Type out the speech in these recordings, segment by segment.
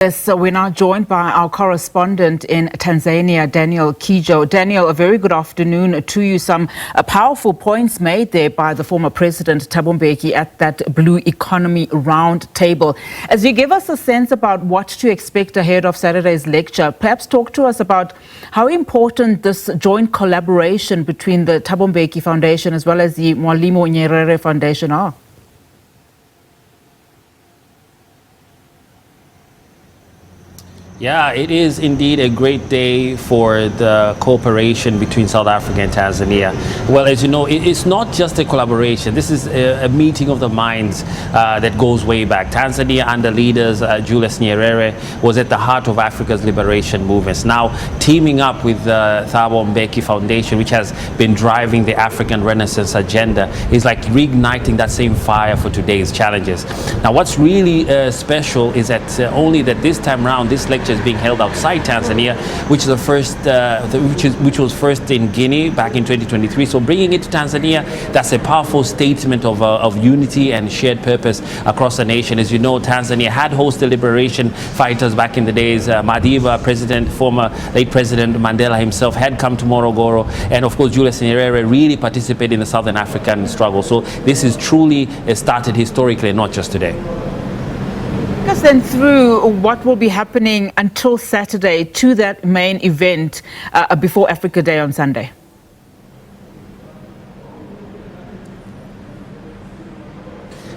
Yes, so we're now joined by our correspondent in Tanzania, Daniel Kijo. Daniel, a very good afternoon to you. Some powerful points made there by the former president, Thabo Mbeki, at that Blue Economy Round Table. As you give us a sense about what to expect ahead of Saturday's lecture, perhaps talk to us about how important this joint collaboration between the Thabo Mbeki Foundation as well as the Mimoer Foundation are. Yeah, it is indeed a great day for the cooperation between South Africa and Tanzania. Well, as you know, it's not just a collaboration. This is a meeting of the minds that goes way back. Tanzania, under leaders Julius Nyerere, was at the heart of Africa's liberation movements. Now, teaming up with the Thabo Mbeki Foundation, which has been driving the African Renaissance agenda, is like reigniting that same fire for today's challenges. Now, what's really special is that only that this time around, this lecture is being held outside Tanzania, which is the first, which was first in Guinea back in 2023. So bringing it to Tanzania, that's a powerful statement of unity and shared purpose across the nation. As you know, Tanzania had hosted liberation fighters back in the days. Madiba, former late President Mandela himself had come to Morogoro, and of course Julius Nyerere really participated in the Southern African struggle. So this is truly started historically, not just today. Take us then through what will be happening until Saturday to that main event before Africa Day on Sunday.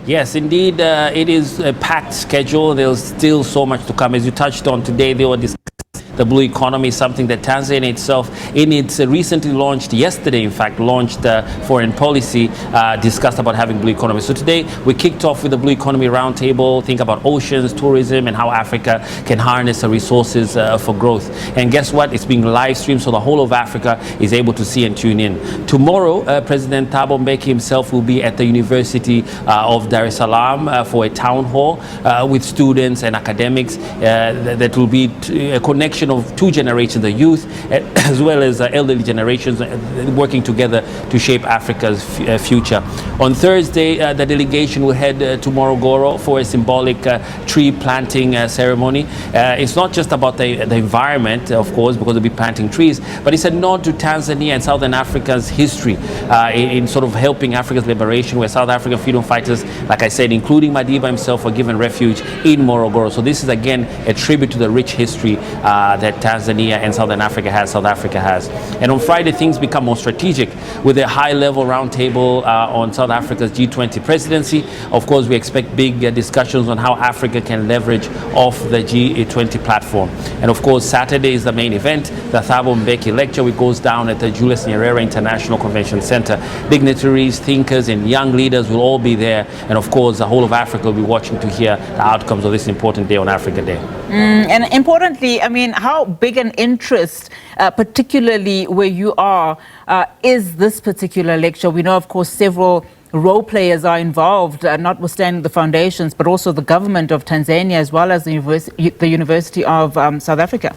Yes, indeed, it is a packed schedule. There's still so much to come. As you touched on today, they were discussing the blue economy, something that Tanzania itself, in its recently launched, yesterday in fact, launched foreign policy, discussed about having blue economy. So today we kicked off with the Blue Economy Roundtable, think about oceans, tourism, and how Africa can harness the resources for growth. And guess what? It's being live streamed, so the whole of Africa is able to see and tune in. Tomorrow, President Thabo Mbeki himself will be at the University of Dar es Salaam for a town hall with students and academics. That will be a connection of two generations, the youth as well as elderly generations, working together to shape Africa's future. On Thursday, the delegation will head to Morogoro for a symbolic tree planting ceremony. It's not just about the environment, of course, because they'll be planting trees, but it's a nod to Tanzania and Southern Africa's history in sort of helping Africa's liberation, where South African freedom fighters, like I said, including Madiba himself, were given refuge in Morogoro. So this is again a tribute to the rich history that Tanzania and Southern Africa has. And on Friday, things become more strategic with a high-level roundtable on South Africa's G20 presidency. Of course, we expect big discussions on how Africa can leverage off the G20 platform. And of course, Saturday is the main event, the Thabo Mbeki lecture, which goes down at the Julius Nyerere International Convention Center. Dignitaries, thinkers, and young leaders will all be there. And of course, the whole of Africa will be watching to hear the outcomes of this important day on Africa Day. And importantly, I mean, how big an interest, particularly where you are, is this particular lecture? We know, of course, several role players are involved, notwithstanding the foundations, but also the government of Tanzania as well as the University of South Africa.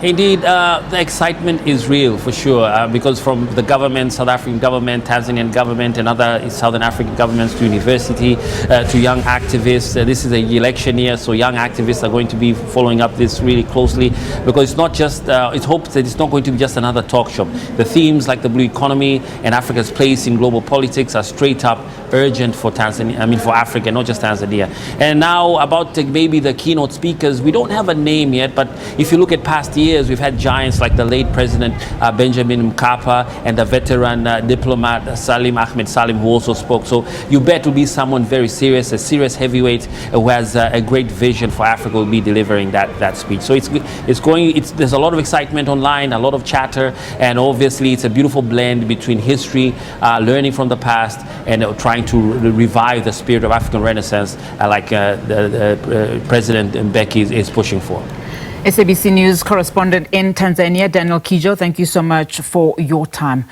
Indeed, the excitement is real for sure, because from the government, South African government, Tanzanian government, and other Southern African governments to university, to young activists. This is an election year, so young activists are going to be following up this really closely, because it's not just, it's hoped that it's not going to be just another talk show. The themes like the blue economy and Africa's place in global politics are straight up urgent for Tanzania, for Africa, not just Tanzania. And now about maybe the keynote speakers, we don't have a name yet, but if you look at past years, we've had giants like the late President Benjamin Mkapa and the veteran diplomat Ahmed Salim, who also spoke. So you bet will be someone very serious, a serious heavyweight who has a great vision for Africa, will be delivering that speech. So there's a lot of excitement online, a lot of chatter, and obviously it's a beautiful blend between history, learning from the past, and trying to revive the spirit of African Renaissance, like President Mbeki is pushing for. SABC News correspondent in Tanzania, Daniel Kijo, thank you so much for your time.